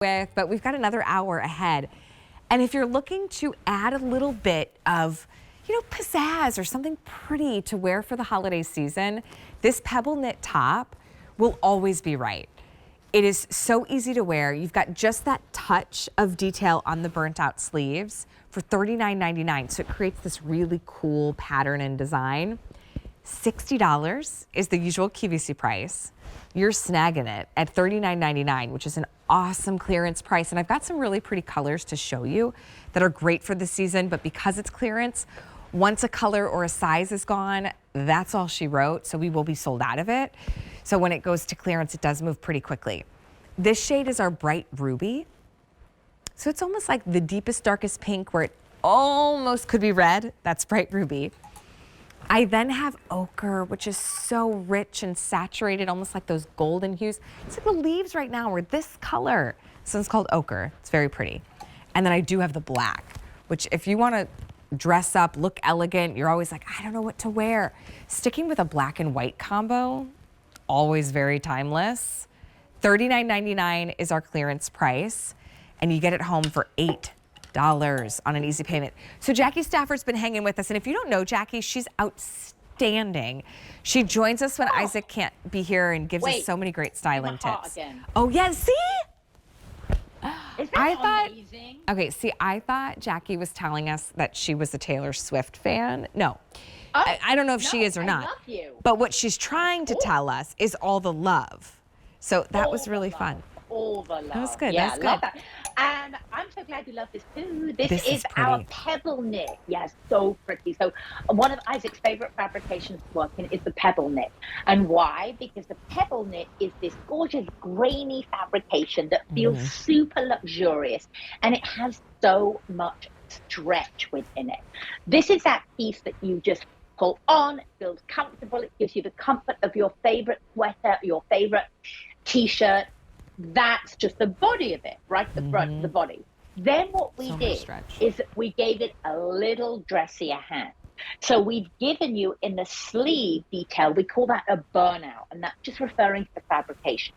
with, but we've got another hour ahead. And if you're looking to add a little bit of, pizzazz or something pretty to wear for the holiday season, this Pebble knit top will always be right. It is so easy to wear. You've got just that touch of detail on the burnt out sleeves for $39.99. So it creates this really cool pattern and design. $60 is the usual QVC price. You're snagging it at $39.99, which is an awesome clearance price. And I've got some really pretty colors to show you that are great for the season, but because it's clearance, once a color or a size is gone, that's all she wrote. So we will be sold out of it. So when it goes to clearance, it does move pretty quickly. This shade is our bright ruby. So it's almost like the deepest, darkest pink where it almost could be red. That's bright ruby. I then have ochre, which is so rich and saturated, almost like those golden hues. It's like the leaves right now are this color. This one's called ochre. It's very pretty. And then I do have the black, which if you want to dress up, look elegant, you're always like, I don't know what to wear. Sticking with a black and white combo, always very timeless. $39.99 is our clearance price, and you get it home for $8 on an easy payment. So Jackie Stafford's been hanging with us, and if you don't know Jackie, she's outstanding. She joins us when Isaac can't be here and gives us so many great styling tips. Oh yeah, see? Isn't that amazing? Okay, see, I thought Jackie was telling us that she was a Taylor Swift fan. No, I don't know if she is or not. I love you. But what she's trying to tell us is all the love. So that was really fun. All the love. That was good. Yeah, that was love good. that. And I'm so glad you love this too. This is pretty. our Pebble knit. Yes, so pretty. So one of Isaac's favorite fabrications to work in is the Pebble knit. And why? Because the Pebble knit is this gorgeous grainy fabrication that feels super luxurious, and it has so much stretch within it. This is that piece that you just pull on, it feels comfortable, it gives you the comfort of your favorite sweater, your favorite t-shirt. That's just the body of it, right? The front of the body. Then what we did is we gave it a little dressier hand. So we've given you in the sleeve detail, we call that a burnout, and that's just referring to the fabrication.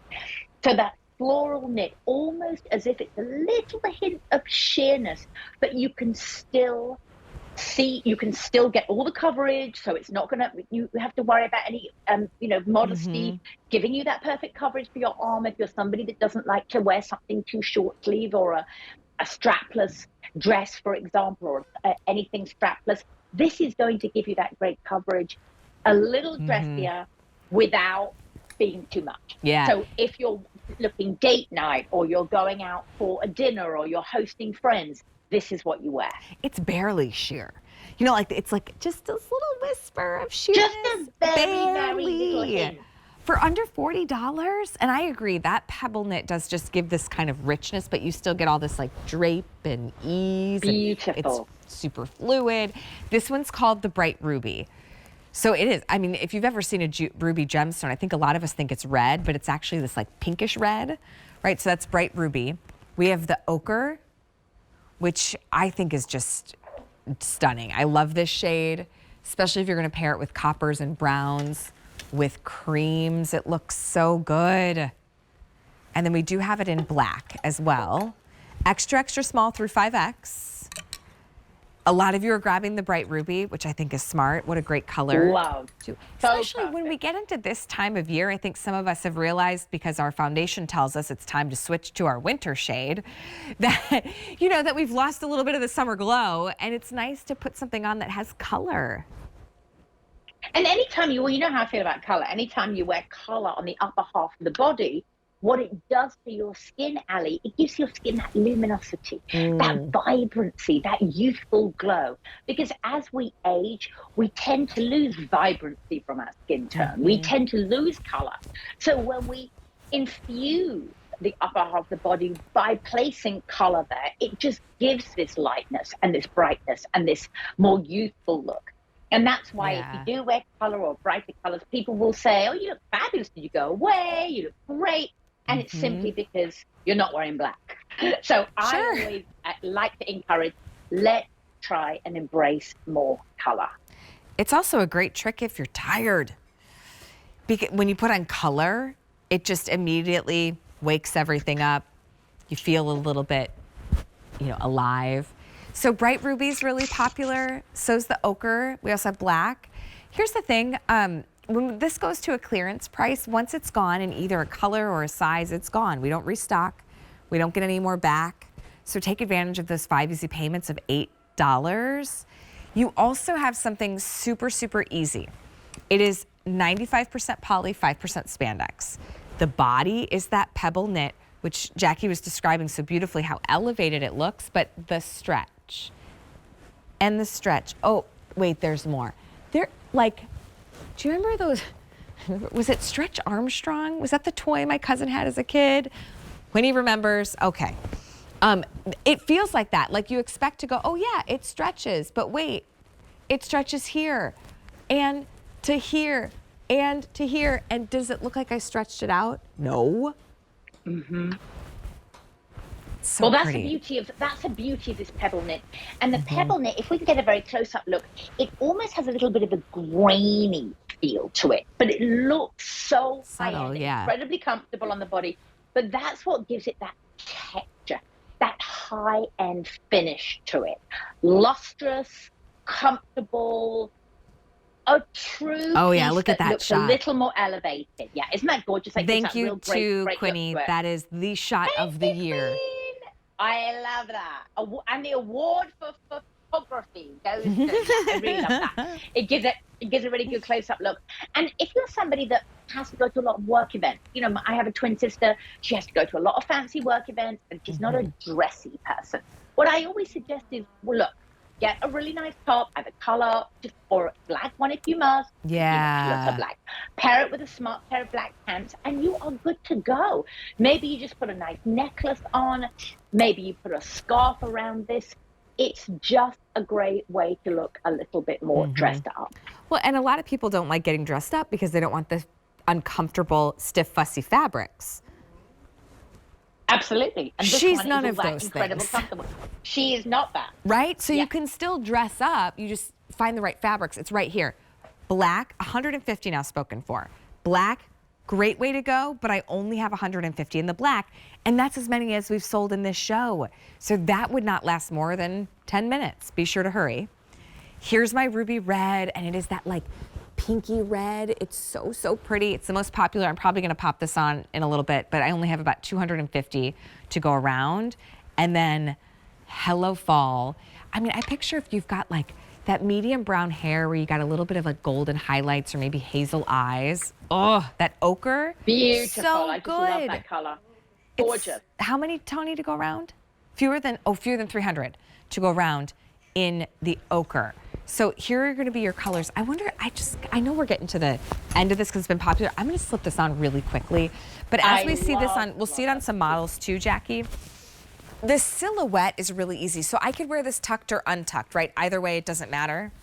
So that floral knit, almost as if it's a little hint of sheerness, but you can still see, you can still get all the coverage, so it's not gonna, you have to worry about any modesty, giving you that perfect coverage for your arm if you're somebody that doesn't like to wear something too short sleeve, or a strapless dress, for example, or anything strapless. This is going to give you that great coverage, a little dressier without being too much. Yeah. So if you're looking date night, or you're going out for a dinner, or you're hosting friends, this is what you wear. It's barely sheer. It's like just this little whisper of sheerness. Just a very little hint. For under $40, and I agree, that Pebble knit does just give this kind of richness, but you still get all this like drape and ease. Beautiful. It's super fluid. This one's called the Bright Ruby. So it is, I mean, if you've ever seen a ruby gemstone, I think a lot of us think it's red, but it's actually this like pinkish red, right? So that's Bright Ruby. We have the ochre, which I think is just stunning. I love this shade, especially if you're gonna pair it with coppers and browns, with creams. It looks so good. And then we do have it in black as well. Extra, extra small through 5X. A lot of you are grabbing the Bright Ruby, which I think is smart. What a great color. Love. Especially when we get into this time of year, I think some of us have realized, because our foundation tells us it's time to switch to our winter shade, that, that we've lost a little bit of the summer glow, and it's nice to put something on that has color. And anytime you know how I feel about color, anytime you wear color on the upper half of the body, what it does to your skin, Ali, it gives your skin that luminosity, that vibrancy, that youthful glow. Because as we age, we tend to lose vibrancy from our skin tone. We tend to lose color. So when we infuse the upper half of the body by placing color there, it just gives this lightness and this brightness and this more youthful look. And that's why if you do wear color or brighter colors, people will say, oh, you look fabulous. Did you go away? You look great. And it's simply because you're not wearing black. So I always like to encourage, let's try and embrace more color. It's also a great trick if you're tired. Because when you put on color, it just immediately wakes everything up. You feel a little bit, alive. So bright ruby's really popular. So's the ochre. We also have black. Here's the thing. When this goes to a clearance price, once it's gone in either a color or a size, it's gone. We don't restock. We don't get any more back. So take advantage of those 5 easy payments of $8. You also have something super, super easy. It is 95% poly, 5% spandex. The body is that pebble knit, which Jackie was describing so beautifully how elevated it looks, but the stretch and the stretch. Oh, wait, there's more. They're like, do you remember those? Was it Stretch Armstrong? Was that the toy my cousin had as a kid? When he remembers, okay. It feels like that. Like you expect to go, oh yeah, it stretches, but wait, it stretches here and to here and to here. And does it look like I stretched it out? No. Mm-hmm. So well, that's pretty. the beauty of this pebble knit. And the pebble knit, if we can get a very close-up look, it almost has a little bit of a grainy feel to it, but it looks so subtle, incredibly comfortable on the body. But that's what gives it that texture, that high-end finish to it. Lustrous, comfortable, a true piece look at that looks shot. A little more elevated. Yeah, isn't that gorgeous? Like, Thank you to Quinny. That is the shot of the year. I love that. And the award for photography goes to that. I really love that. It gives a really good close-up look. And if you're somebody that has to go to a lot of work events, I have a twin sister. She has to go to a lot of fancy work events, and she's not a dressy person. What I always suggest is, well, look, get a really nice top, either color, or a black one if you must. Yeah. Lots of black. Pair it with a smart pair of black pants, and you are good to go. Maybe you just put a nice necklace on. Maybe you put a scarf around this. It's just a great way to look a little bit more dressed up. Well, and a lot of people don't like getting dressed up because they don't want the uncomfortable, stiff, fussy fabrics. Absolutely. And this She's one none is of all that those incredible things. comfortable. She is not that. Right? So you can still dress up. You just find the right fabrics. It's right here. Black, 150 now spoken for. Black, great way to go, but I only have 150 in the black, and that's as many as we've sold in this show. So that would not last more than 10 minutes. Be sure to hurry. Here's my ruby red, and it is that like pinky red. It's so, so pretty. It's the most popular. I'm probably gonna pop this on in a little bit, but I only have about 250 to go around. And then Hello Fall. I mean, I picture if you've got like that medium brown hair where you got a little bit of like golden highlights or maybe hazel eyes. Oh, that ochre. Beautiful. So I just good. love that color. Gorgeous. How many, Tony, to go around? Fewer than 300 to go around in the ochre. So here are going to be your colors. I wonder, I know we're getting to the end of this because it's been popular. I'm going to slip this on really quickly. But as we see this on, we'll see it on some models too, Jackie. The silhouette is really easy. So I could wear this tucked or untucked, right? Either way, it doesn't matter.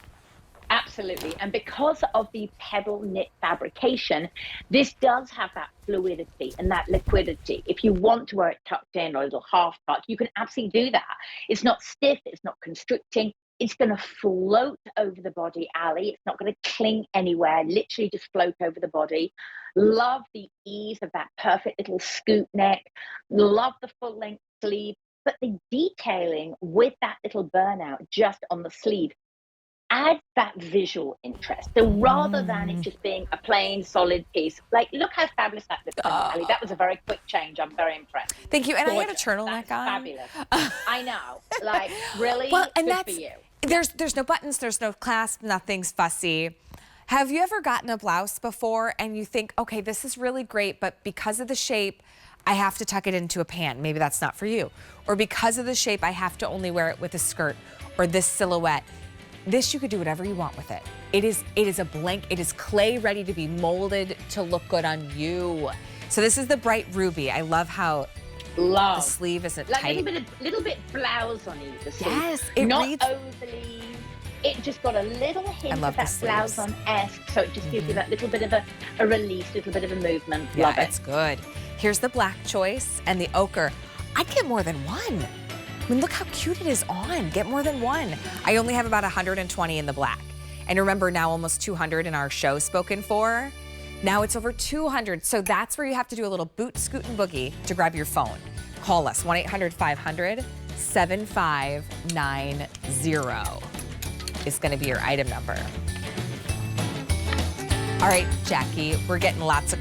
Absolutely. And because of the pebble knit fabrication, this does have that fluidity and that liquidity. If you want to wear it tucked in or a little half tuck, you can absolutely do that. It's not stiff, it's not constricting. It's going to float over the body, Ali. It's not going to cling anywhere, literally just float over the body. Love the ease of that perfect little scoop neck. Love the full length sleeve, but the detailing with that little burnout just on the sleeve adds that visual interest. So rather than it just being a plain solid piece, like look how fabulous that looks, Ali. That was a very quick change. I'm very impressed. Thank you. And Gorgeous. I had a turtleneck That's on. Fabulous. I know. Like really and good that's, for you. There's no buttons, there's no clasp, nothing's fussy. Have you ever gotten a blouse before and you think, okay, this is really great, but because of the shape, I have to tuck it into a pant. Maybe that's not for you. Or because of the shape, I have to only wear it with a skirt or this silhouette. This, you could do whatever you want with it. It is a blank, it is clay ready to be molded to look good on you. So this is the bright ruby. I love how the sleeve isn't like tight. little bit blouse on either sleeve. Yes, it not reads overly. It just got a little hint of that blouse sleeves. on-esque, so it just gives you that little bit of a release, little bit of a movement. Yeah, love it. it's good. Here's the black choice and the ochre. I'd get more than one. I mean, look how cute it is on. Get more than one. I only have about 120 in the black. And remember, now almost 200 in our show spoken for. Now it's over 200. So that's where you have to do a little boot, scoot, and boogie to grab your phone. call us, 1-800-500-7590 is going to be your item number. All right, Jackie, we're getting lots of